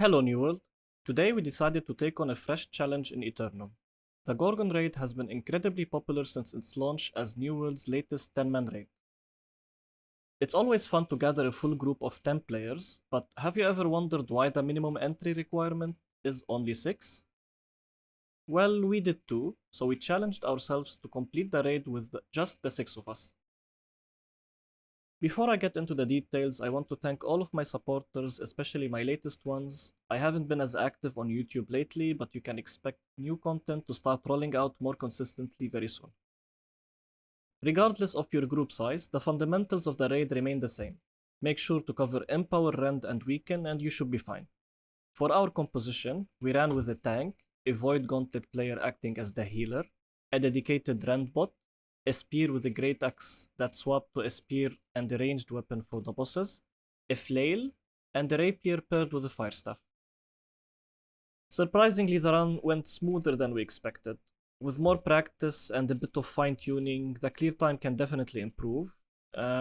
Hello New World. Today we decided to take on a fresh challenge in Aeternum. The Gorgon Raid has been incredibly popular since its launch as New World's latest 10-man raid. It's always fun to gather a full group of 10 players, but have you ever wondered why the minimum entry requirement is only 6? Well, we did too, so we challenged ourselves to complete the raid with just the 6 of us. Before I get into the details, I want to thank all of my supporters, especially my latest ones. I haven't been as active on YouTube lately, but you can expect new content to start rolling out more consistently very soon. Regardless of your group size, the fundamentals of the raid remain the same. Make sure to cover Empower, Rend, and Weaken, and you should be fine. For our composition, we ran with a tank, a Void Gauntlet player acting as the healer, a dedicated Rend bot, a spear with a great axe that swapped to a spear and a ranged weapon for the bosses, a flail, and a rapier paired with a fire staff. Surprisingly, the run went smoother than we expected. With more practice and a bit of fine-tuning, the clear time can definitely improve.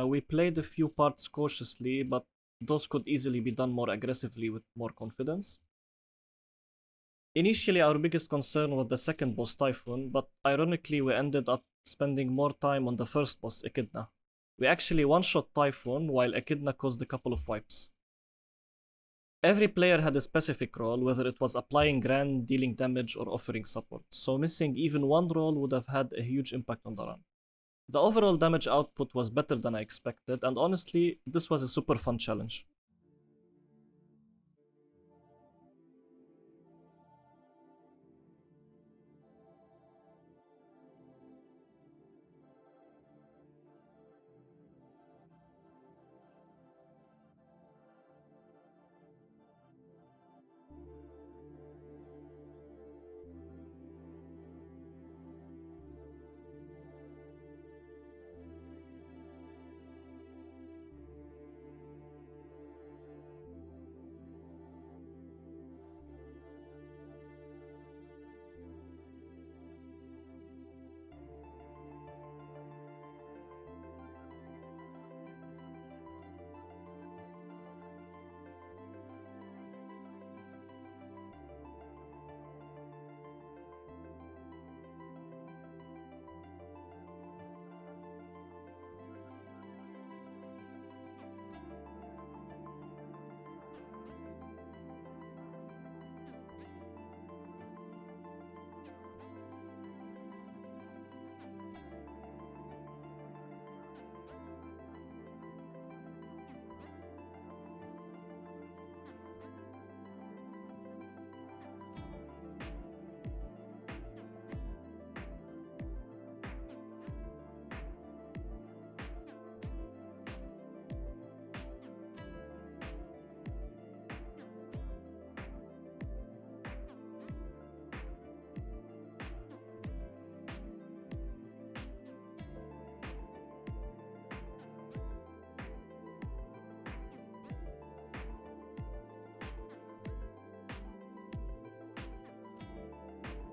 We played a few parts cautiously, but those could easily be done more aggressively with more confidence. Initially, our biggest concern was the second boss, Typhon, but ironically we ended up spending more time on the first boss, Echidna. We actually one-shot Typhon, while Echidna caused a couple of wipes. Every player had a specific role, whether it was applying Rend, dealing damage, or offering support, so missing even one role would have had a huge impact on the run. The overall damage output was better than I expected, and honestly, this was a super fun challenge.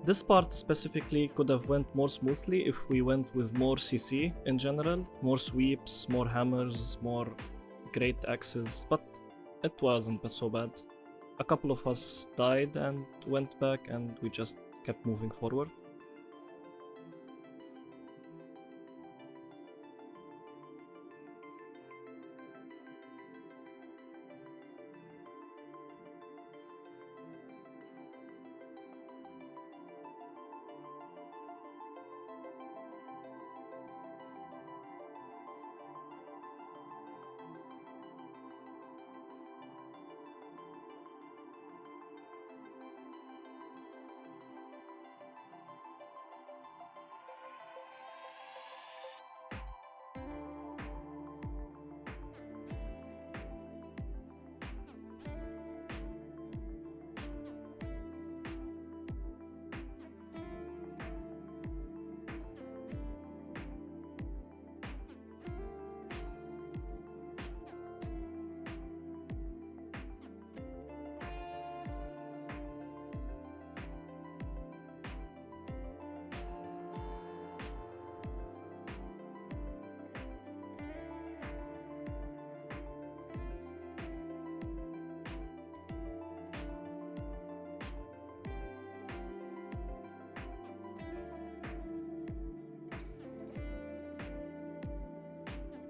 This part specifically could have went more smoothly if we went with more CC in general, more sweeps, more hammers, more great axes, but it wasn't so bad. A couple of us died and went back and we just kept moving forward.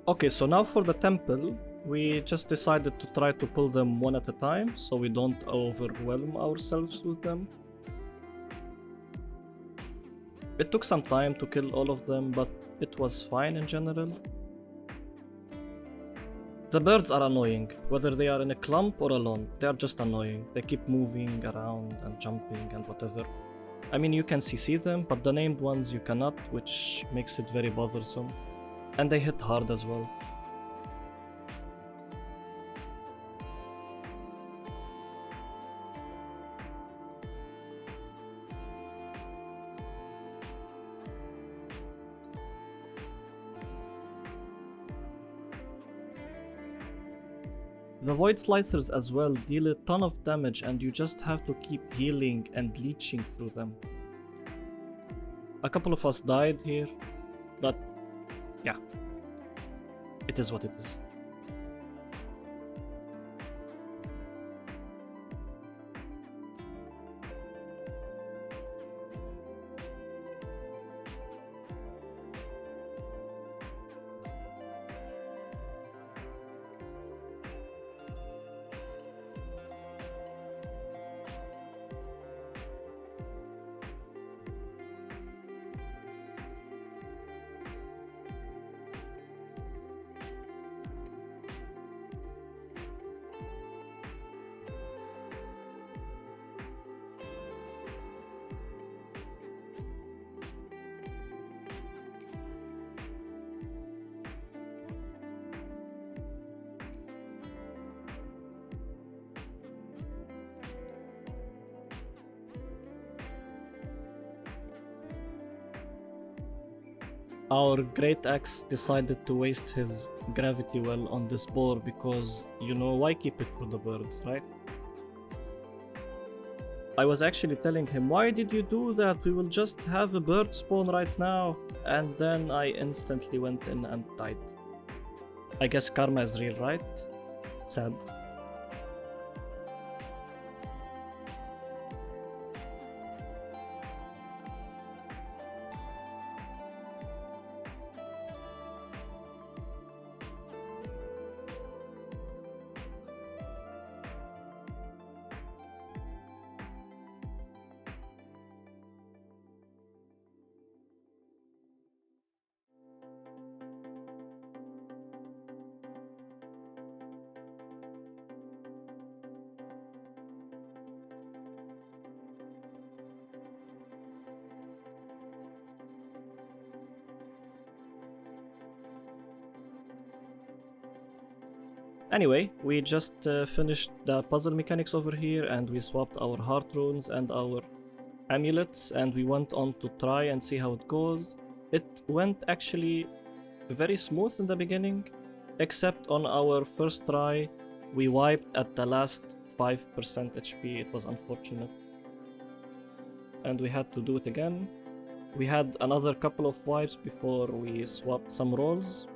Okay, so now for the temple, we just decided to try to pull them one at a time, so we don't overwhelm ourselves with them. It took some time to kill all of them, but it was fine in general. The birds are annoying, whether they are in a clump or alone. They are just annoying. They keep moving around and jumping and whatever. I mean, you can CC them, but the named ones you cannot, which makes it very bothersome. And they hit hard as well. The Void Slicers as well deal a ton of damage, and you just have to keep healing and leeching through them. A couple of us died here, but yeah, it is what it is. Our Great Axe decided to waste his gravity well on this boar because, you know, why keep it for the birds, right? I was actually telling him, why did you do that? We will just have a bird spawn right now. And then I instantly went in and died. I guess karma is real, right? Sad. Anyway, we just finished the puzzle mechanics over here, and we swapped our heart runes and our amulets, and we went on to try and see how it goes. It went actually very smooth in the beginning, except on our first try, we wiped at the last 5% HP. It was unfortunate. And we had to do it again. We had another couple of wipes before we swapped some rolls.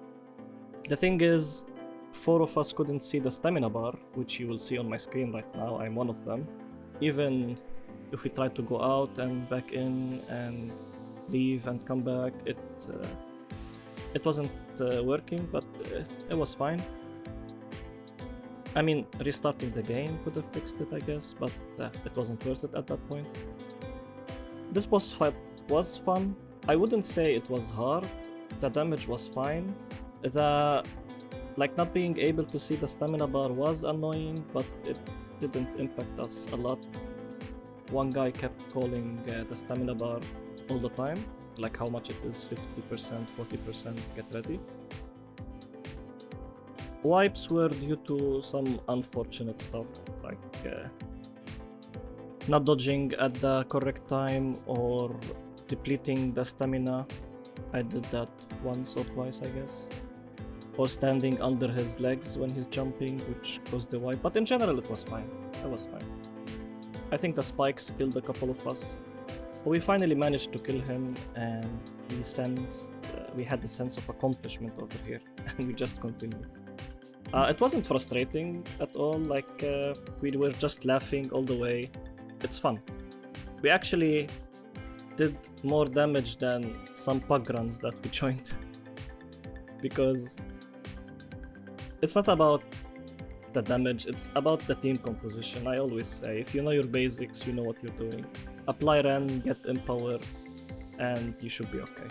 The thing is, 4 of us couldn't see the stamina bar, which you will see on my screen right now. I'm one of them. Even if we tried to go out and back in and leave and come back, it wasn't working, but it was fine. I mean, restarting the game could have fixed it, I guess, but it wasn't worth it at that point. This boss fight was fun. I wouldn't say it was hard. The damage was fine. Like, not being able to see the stamina bar was annoying, but it didn't impact us a lot. One guy kept calling the stamina bar all the time, like how much it is, 50%, 40%, get ready. Wipes were due to some unfortunate stuff, like not dodging at the correct time or depleting the stamina. I did that once or twice, I guess. Or standing under his legs when he's jumping, which caused the wipe. But in general, it was fine. It was fine. I think the spikes killed a couple of us. But we finally managed to kill him, and we had a sense of accomplishment over here, and we just continued. It wasn't frustrating at all. Like, we were just laughing all the way. It's fun. We actually did more damage than some pug runs that we joined. Because It's not about the damage, it's about the team composition. I always say, if you know your basics, you know what you're doing. Apply Ren, get Empower, and you should be okay.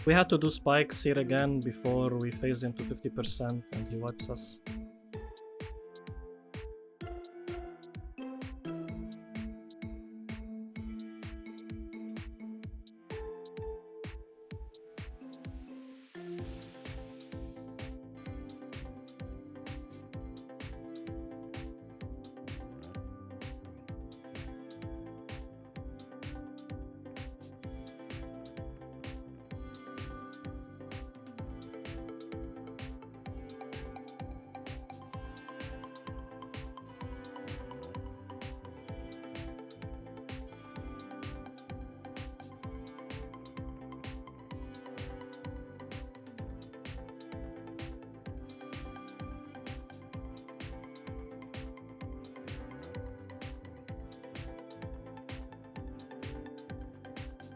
We had to do spikes here again before we phase him to 50% and he wipes us.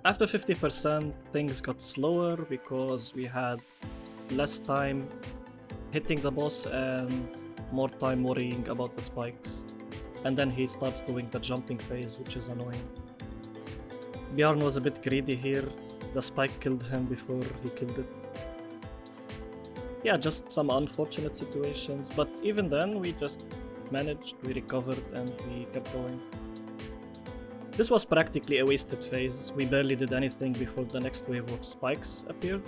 After 50%, things got slower because we had less time hitting the boss and more time worrying about the spikes. And then he starts doing the jumping phase, which is annoying. Bjarn was a bit greedy here. The spike killed him before he killed it. Yeah, just some unfortunate situations, but even then we just managed, we recovered, and we kept going. This was practically a wasted phase. We barely did anything before the next wave of spikes appeared.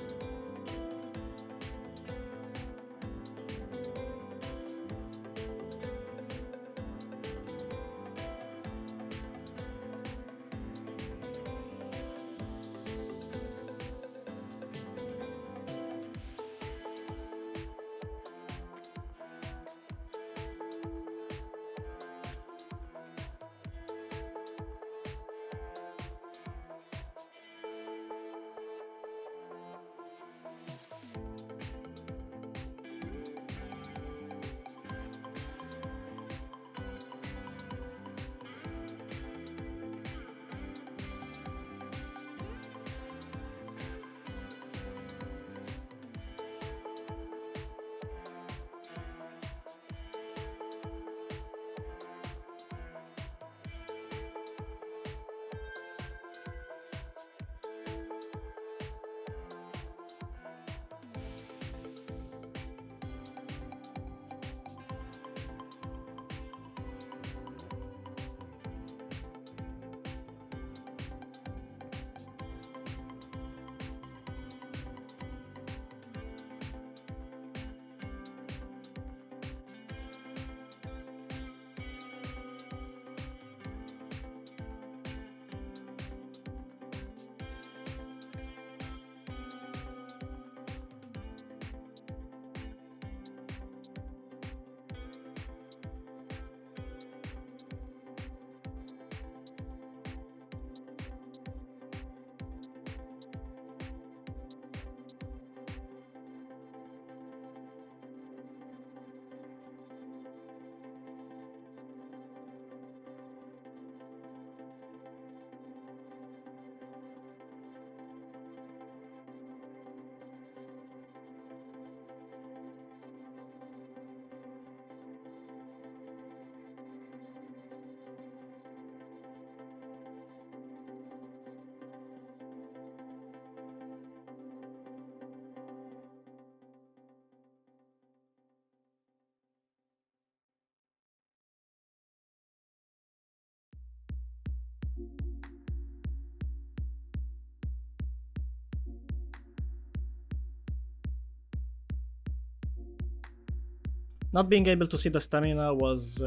Not being able to see the stamina was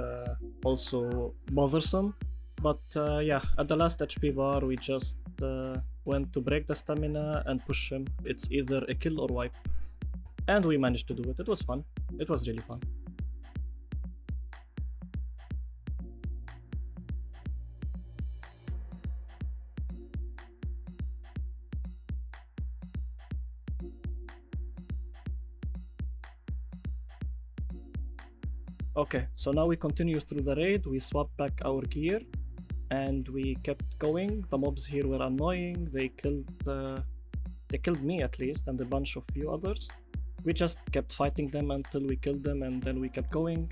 also bothersome, but yeah, at the last HP bar we just went to break the stamina and push him. It's either a kill or wipe. And we managed to do it. It was fun. It was really fun. Okay, so now we continue through the raid, we swap back our gear, and we kept going. The mobs here were annoying, they killed me at least, and a bunch of few others. We just kept fighting them until we killed them, and then we kept going.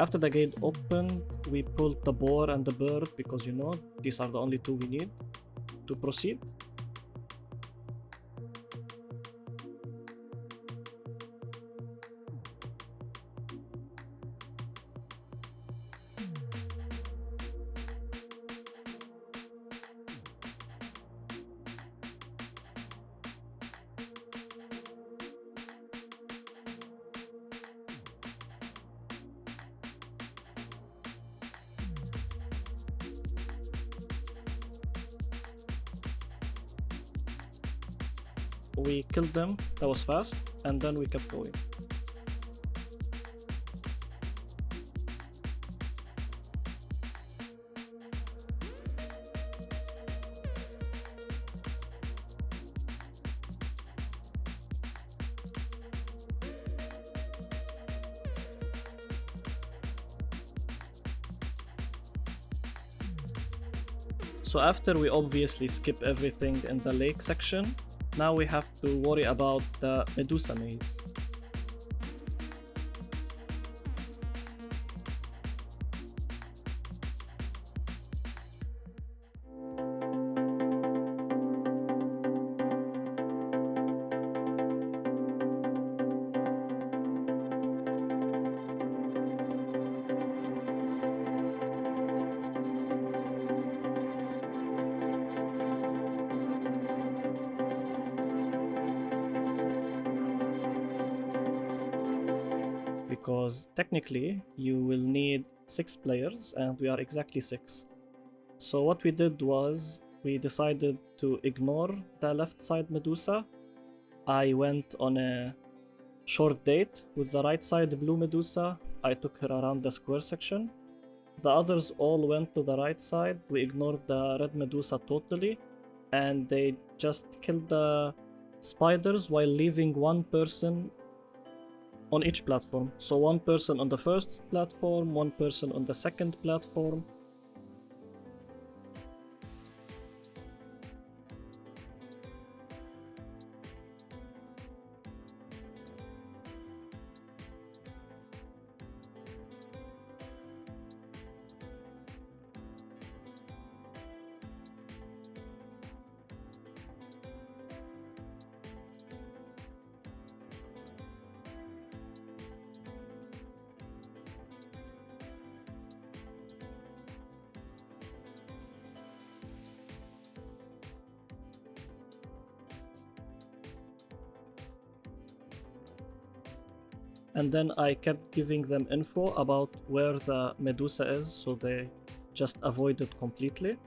After the gate opened, we pulled the boar and the bird because, you know, these are the only two we need to proceed. We killed them, that was fast, and then we kept going. So after we obviously skip everything in the lake section, now we have to worry about the Medusa Maze. Because technically you will need 6 players and we are exactly 6. So what we did was we decided to ignore the left side Medusa. I went on a short date with the right side blue Medusa. I took her around the square section. The others all went to the right side. We ignored the red Medusa totally, and they just killed the spiders while leaving one person on each platform. So one person on the first platform, one person on the second platform. And then I kept giving them info about where the Medusa is, so they just avoid it completely.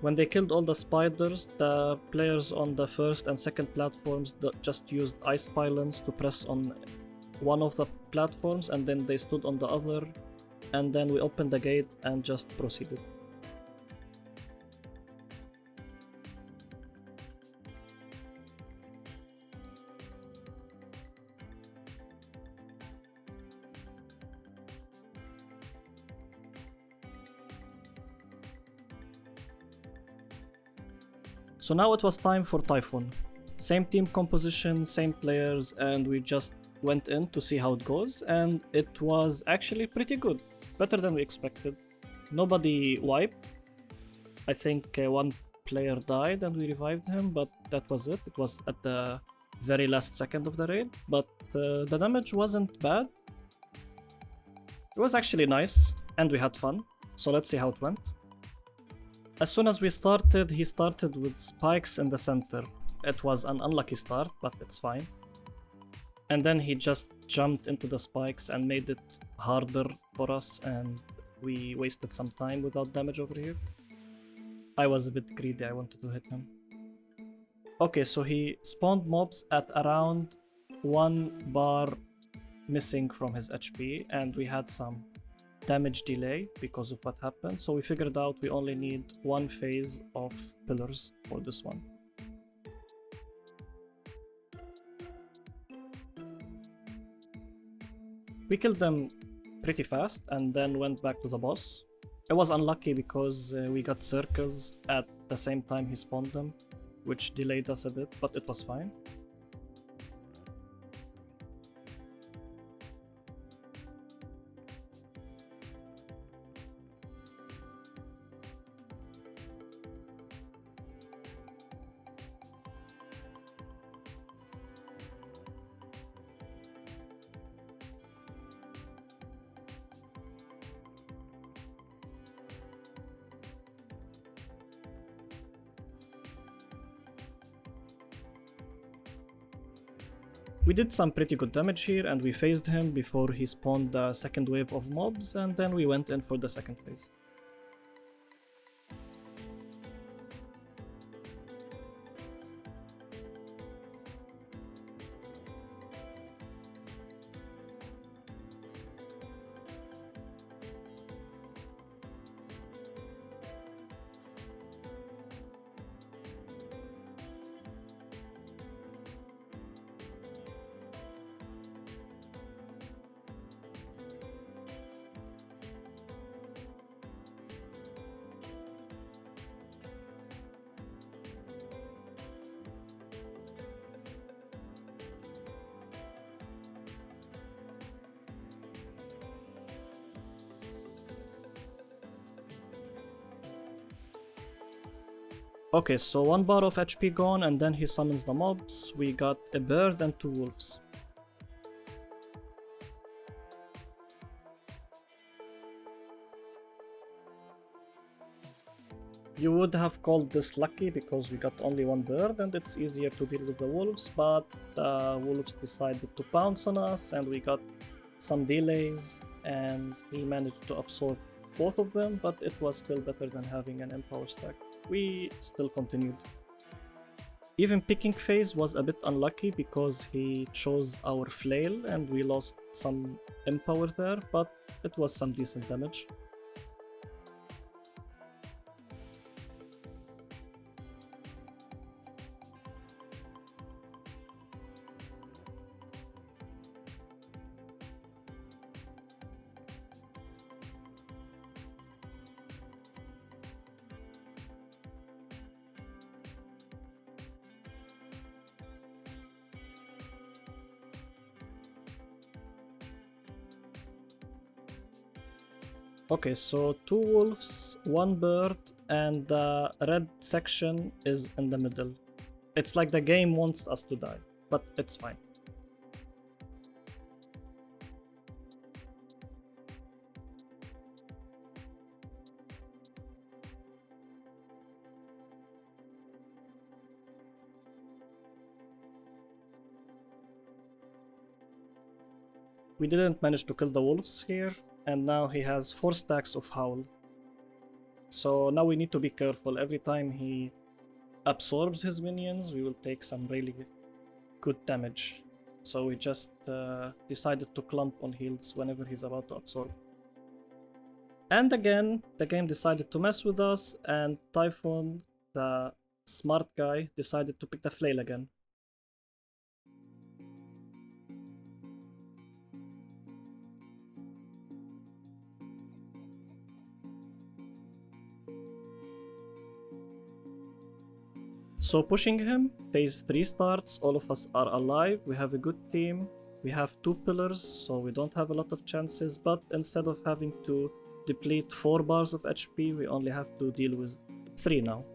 When they killed all the spiders, the players on the first and second platforms just used ice pylons to press on one of the platforms, and then they stood on the other, and then we opened the gate and just proceeded. So now it was time for Typhon. Same team composition, same players, and we just went in to see how it goes, and it was actually pretty good. Better than we expected. Nobody wiped. I think one player died and we revived him, but that was it. It was at the very last second of the raid, but the damage wasn't bad. It was actually nice, and we had fun. So let's see how it went. As soon as we started, he started with spikes in the center. It was an unlucky start, but it's fine. And then he just jumped into the spikes and made it harder for us, and we wasted some time without damage over here. I was a bit greedy, I wanted to hit him. Okay, so he spawned mobs at around 1 bar missing from his HP, and we had some damage delay because of what happened, so we figured out we only need 1 phase of pillars for this one. We killed them pretty fast and then went back to the boss. It was unlucky because we got circles at the same time he spawned them, which delayed us a bit, but it was fine. We did some pretty good damage here, and we phased him before he spawned the second wave of mobs, and then we went in for the second phase. Okay, so 1 bar of HP gone, and then he summons the mobs. We got a bird and 2 wolves. You would have called this lucky because we got only 1 bird and it's easier to deal with the wolves, but the wolves decided to pounce on us and we got some delays, and he managed to absorb both of them, but it was still better than having an empower stack. We still continued. Even picking phase was a bit unlucky because he chose our flail and we lost some empower there, but it was some decent damage. Okay, so 2 wolves, 1 bird, and the red section is in the middle. It's like the game wants us to die, but it's fine. We didn't manage to kill the wolves here, and now he has 4 stacks of Howl. So now we need to be careful. Every time he absorbs his minions, we will take some really good damage. So we just decided to clump on heals whenever he's about to absorb. And again, the game decided to mess with us, and Typhon, the smart guy, decided to pick the flail again. So pushing him, phase 3 starts, all of us are alive, we have a good team, we have 2 pillars, so we don't have a lot of chances, but instead of having to deplete 4 bars of HP, we only have to deal with 3 now.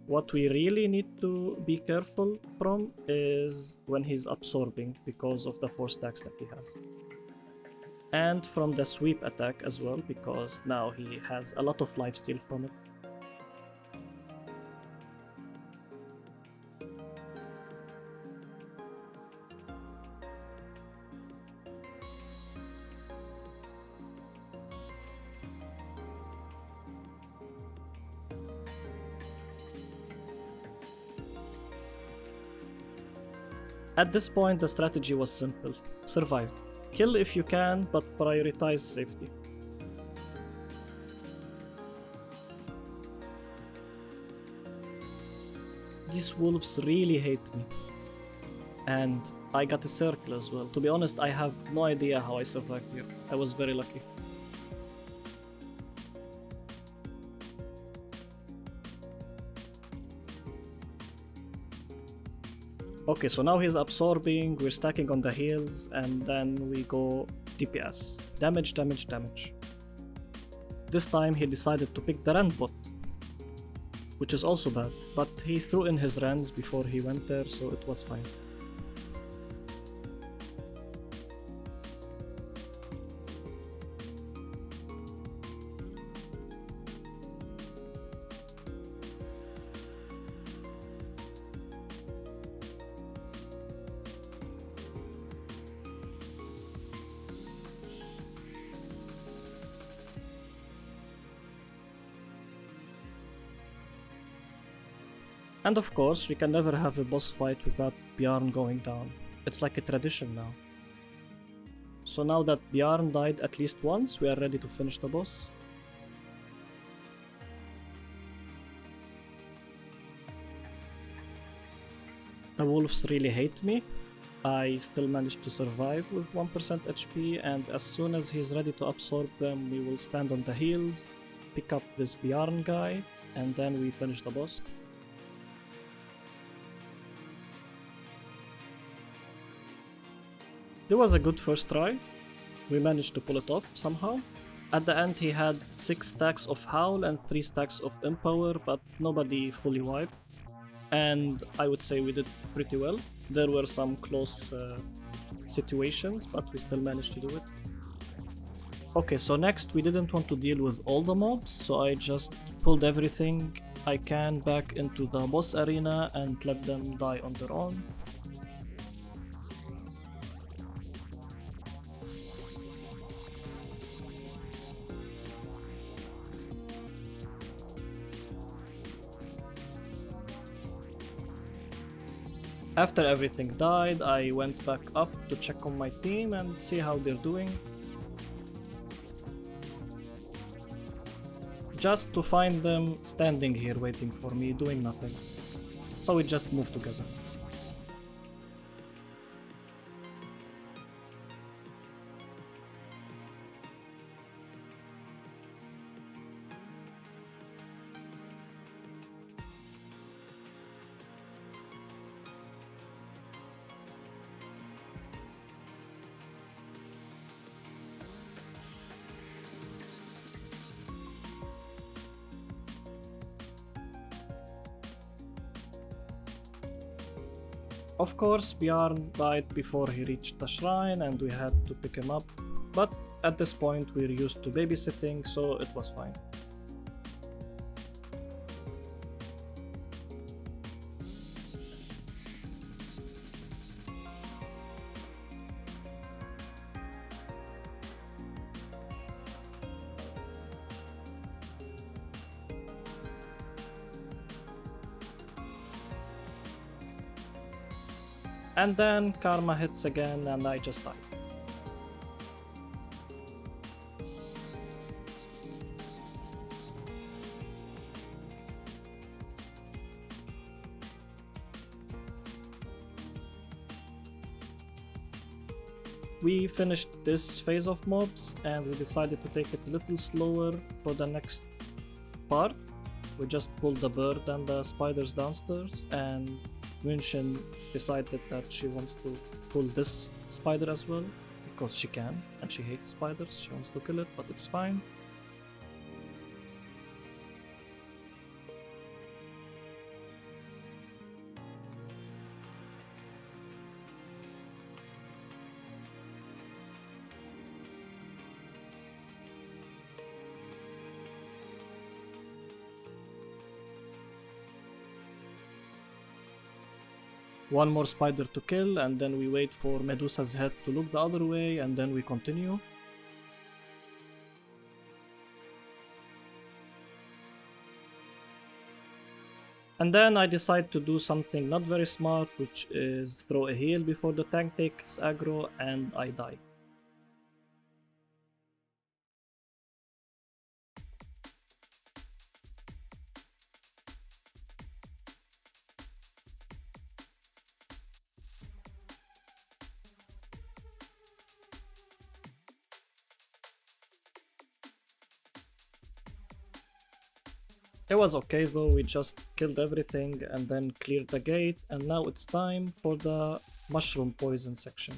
What we really need to be careful from is when he's absorbing because of the 4 stacks that he has. And from the sweep attack as well, because now he has a lot of lifesteal from it. At this point, the strategy was simple. Survive. Kill if you can, but prioritize safety. These wolves really hate me. And I got a circle as well. To be honest, I have no idea how I survived here. I was very lucky. Okay, so now he's absorbing, we're stacking on the heals, and then we go DPS. Damage, damage, damage. This time he decided to pick the Rend bot, which is also bad, but he threw in his Rends before he went there, so it was fine. And of course, we can never have a boss fight without Bjarn going down. It's like a tradition now. So now that Bjarn died at least once, we are ready to finish the boss. The wolves really hate me. I still managed to survive with 1% HP, and as soon as he's ready to absorb them, we will stand on the heals, pick up this Bjarn guy, and then we finish the boss. It was a good first try. We managed to pull it off somehow. At the end he had 6 stacks of Howl and 3 stacks of Empower, but nobody fully wiped. And I would say we did pretty well. There were some close situations, but we still managed to do it. Okay, so next we didn't want to deal with all the mobs, so I just pulled everything I can back into the boss arena and let them die on their own. After everything died, I went back up to check on my team and see how they're doing. Just to find them standing here waiting for me, doing nothing. So we just moved together. Of course, Bjarn died before he reached the shrine and we had to pick him up, but at this point we're used to babysitting, so it was fine. And then karma hits again and I just die. We finished this phase of mobs and we decided to take it a little slower for the next part. We just pulled the bird and the spiders downstairs, and München decided that she wants to pull this spider as well because she can, and she hates spiders. She wants to kill it, but it's fine. One more spider to kill, and then we wait for Medusa's head to look the other way, and then we continue. And then I decide to do something not very smart, which is throw a heal before the tank takes aggro, and I die. It was okay though, we just killed everything and then cleared the gate, and now it's time for the mushroom poison section.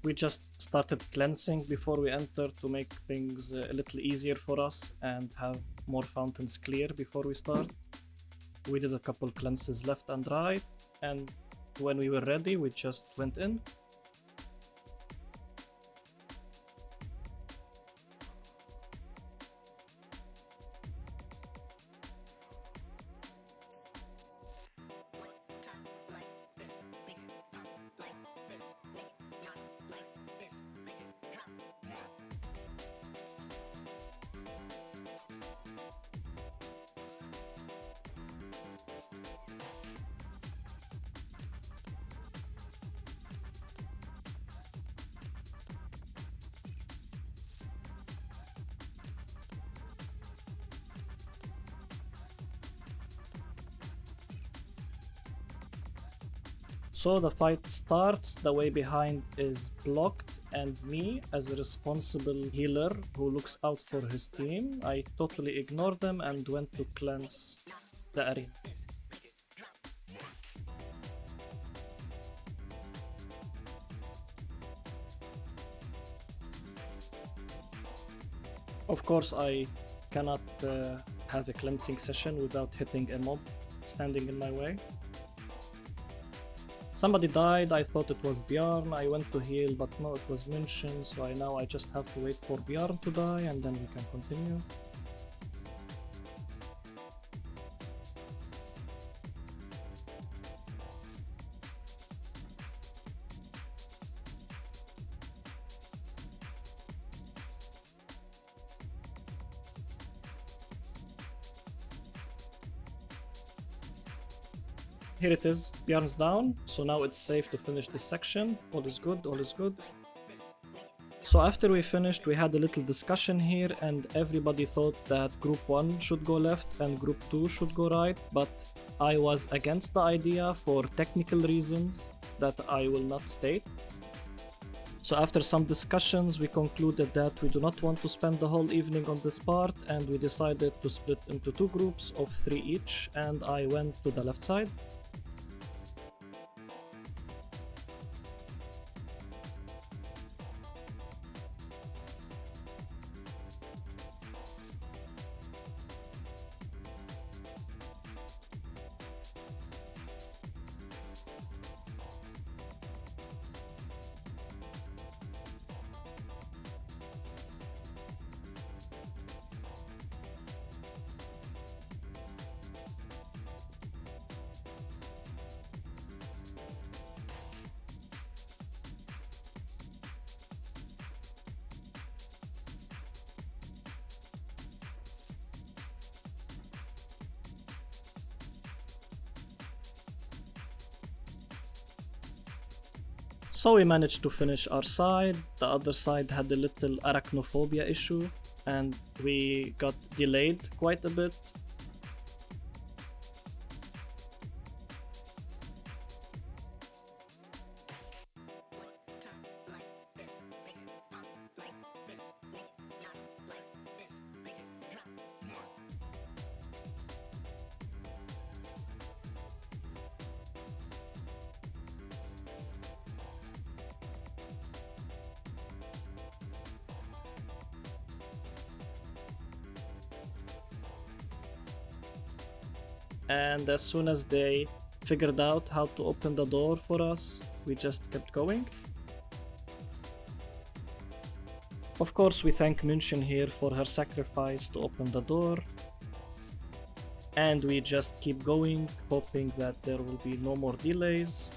We just started cleansing before we entered to make things a little easier for us and have more fountains clear before we start. We did a couple cleanses left and right, and when we were ready, we just went in. So the fight starts, the way behind is blocked, and me, as a responsible healer who looks out for his team, I totally ignored them and went to cleanse the arena. Of course, I cannot have a cleansing session without hitting a mob standing in my way. Somebody died, I thought it was Bjarn, I went to heal, but no, it was München, so now I just have to wait for Bjarn to die and then we can continue. Here it is, Bjarn's down, so now it's safe to finish this section. All is good, all is good. So after we finished, we had a little discussion here, and everybody thought that group 1 should go left and group 2 should go right, but I was against the idea for technical reasons that I will not state. So after some discussions, we concluded that we do not want to spend the whole evening on this part, and we decided to split into 2 groups of 3 each, and I went to the left side. So we managed to finish our side. The other side had a little arachnophobia issue and we got delayed quite a bit. And as soon as they figured out how to open the door for us, we just kept going. Of course, we thank München here for her sacrifice to open the door. And we just keep going, hoping that there will be no more delays.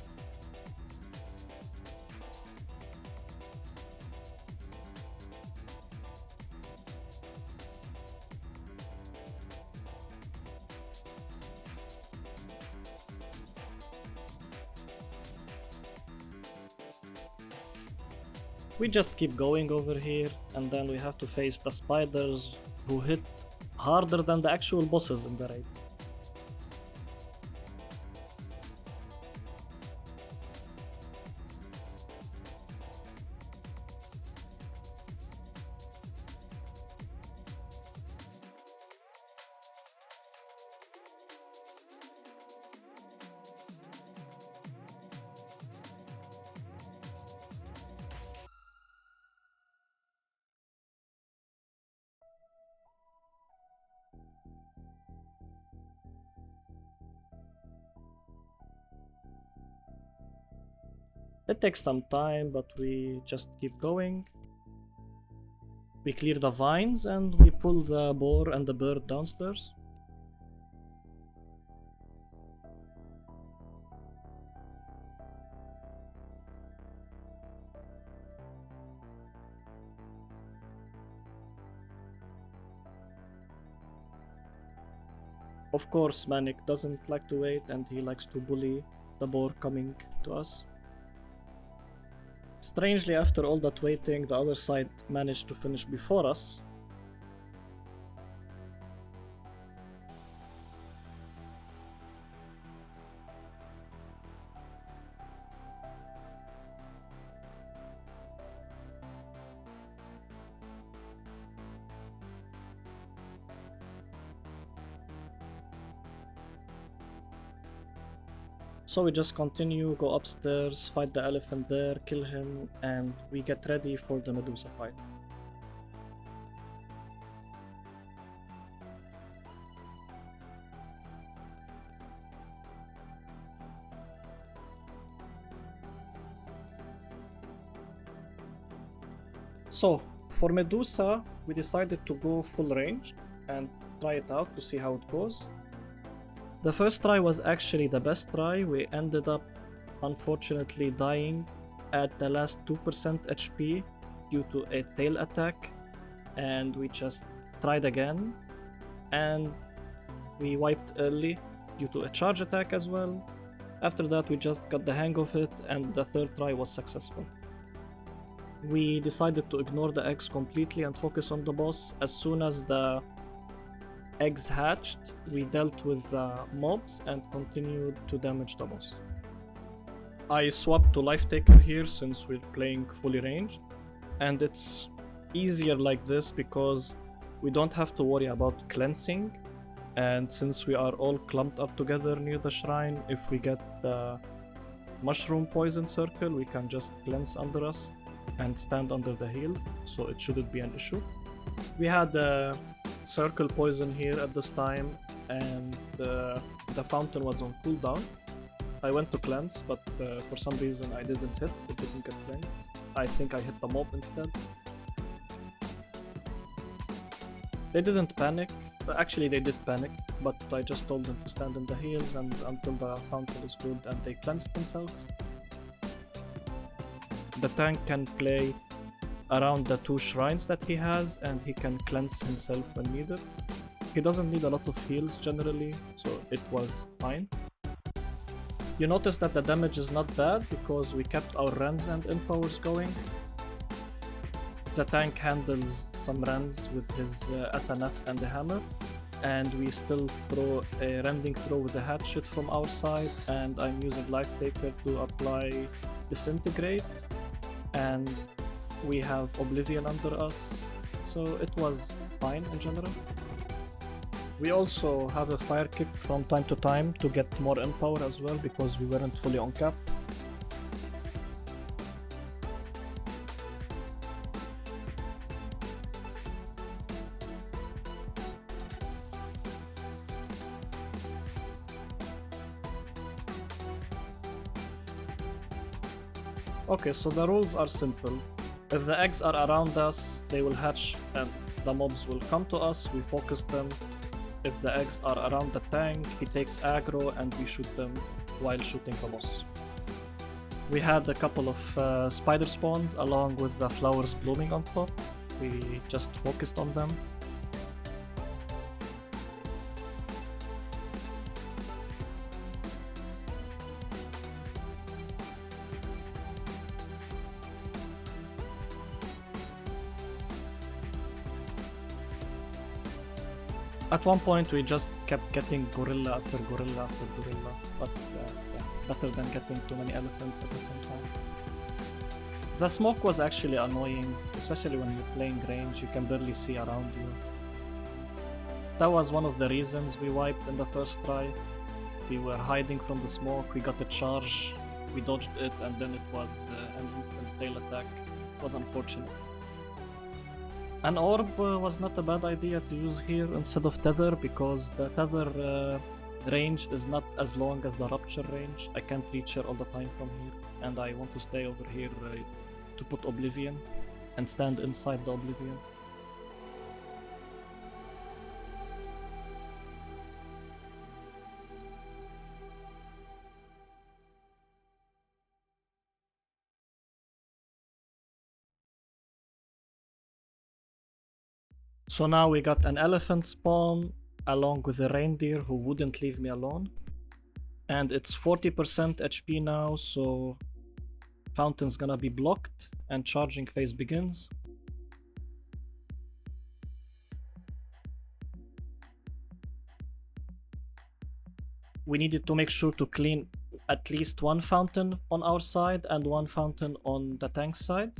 We just keep going over here, and then we have to face the spiders who hit harder than the actual bosses in the raid. It takes some time, but we just keep going. We clear the vines and we pull the boar and the bird downstairs. Of course, Manic doesn't like to wait and he likes to bully the boar coming to us. Strangely, after all that waiting, the other side managed to finish before us. So we just continue, go upstairs, fight the elephant there, kill him, and we get ready for the Medusa fight. So, for Medusa, we decided to go full range and try it out to see how it goes. The first try was actually the best try. We ended up unfortunately dying at the last 2% HP due to a tail attack, and we just tried again and we wiped early due to a charge attack as well. After that we just got the hang of it and the third try was successful. We decided to ignore the eggs completely and focus on the boss. As soon as the eggs hatched, we dealt with the mobs and continued to damage the boss. I swapped to Life Taker here since we're playing fully ranged, and it's easier like this because we don't have to worry about cleansing, and since we are all clumped up together near the shrine, if we get the mushroom poison circle, we can just cleanse under us and stand under the heal, so it shouldn't be an issue. We had circle poison here at this time, and the fountain was on cooldown. I went to cleanse, but for some reason I didn't hit, it didn't get cleansed. I think I hit the mob instead. They didn't panic, actually they did panic, but I just told them to stand in the heals and until the fountain is good, and they cleansed themselves. The tank can play around the 2 shrines that he has, and he can cleanse himself when needed. He doesn't need a lot of heals generally, so it was fine. You notice that the damage is not bad because we kept our Rends and Impowers going. The tank handles some Rends with his SNS and the hammer, and we still throw a rending throw with the hatchet from our side, and I'm using Life Taker to apply Disintegrate, and we have Oblivion under us, so it was fine in general. We also have a Fire Kick from time to time to get more Empower as well because we weren't fully on cap. Okay, so the rules are simple. If the eggs are around us, they will hatch and the mobs will come to us, we focus them. If the eggs are around the tank, he takes aggro and we shoot them while shooting the boss. We had a couple of spider spawns along with the flowers blooming on top. We just focused on them. At one point we just kept getting gorilla after gorilla after gorilla, but yeah, better than getting too many elephants at the same time. The smoke was actually annoying, especially when you're playing range, you can barely see around you. That was one of the reasons we wiped in the first try. We were hiding from the smoke, we got a charge, we dodged it, and then it was an instant tail attack. It was unfortunate. An orb was not a bad idea to use here instead of tether because the tether range is not as long as the rupture range. I can't reach her all the time from here, and I want to stay over here to put Oblivion and stand inside the Oblivion. So now we got an elephant spawn along with a reindeer who wouldn't leave me alone. And it's 40% HP now, so fountain's gonna be blocked and charging phase begins. We needed to make sure to clean at least one fountain on our side and one fountain on the tank side.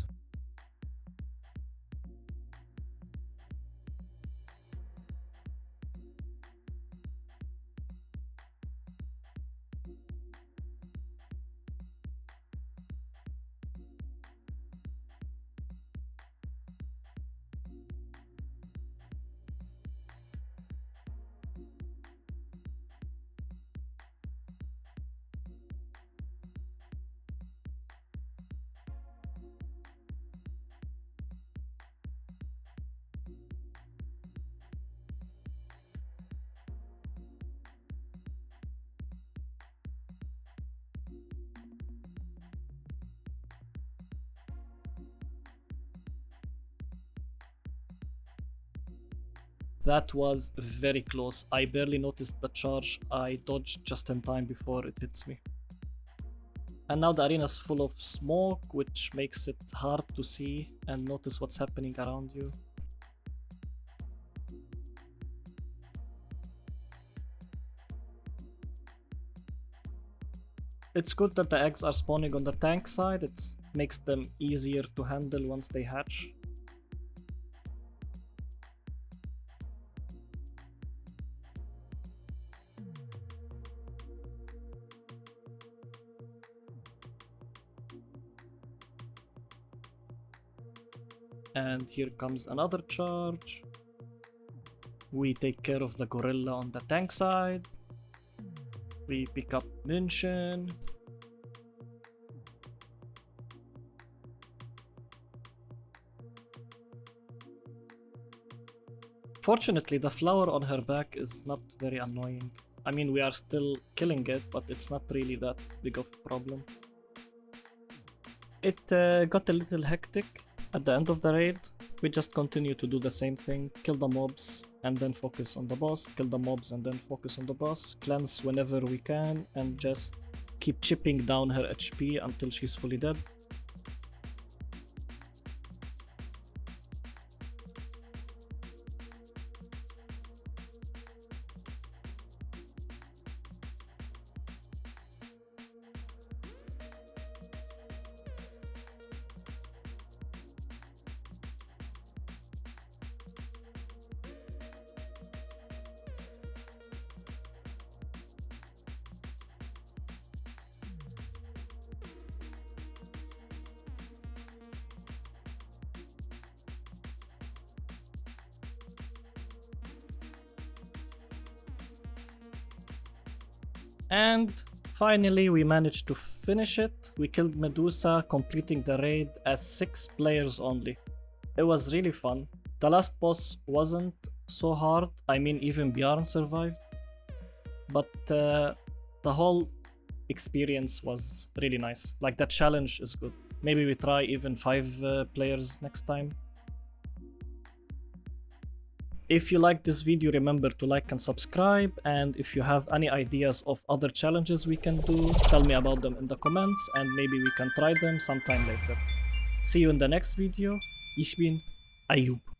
That was very close. I barely noticed the charge. I dodged just in time before it hits me. And now the arena is full of smoke, which makes it hard to see and notice what's happening around you. It's good that the eggs are spawning on the tank side. It makes them easier to handle once they hatch. And here comes another charge. We take care of the gorilla on the tank side. We pick up München. Fortunately, the flower on her back is not very annoying. I mean, we are still killing it, but it's not really that big of a problem. It got a little hectic at the end of the raid. We just continue to do the same thing, kill the mobs and then focus on the boss, kill the mobs and then focus on the boss, cleanse whenever we can, and just keep chipping down her HP until she's fully dead. And finally we managed to finish it. We killed Medusa, completing the raid as 6 players only. It was really fun. The last boss wasn't so hard, I mean even Bjarn survived. But the whole experience was really nice. Like, that challenge is good. Maybe we try even 5 players next time. If you like this video, remember to like and subscribe, and if you have any ideas of other challenges we can do, tell me about them in the comments and maybe we can try them sometime later. See you in the next video. IchBinAyoub.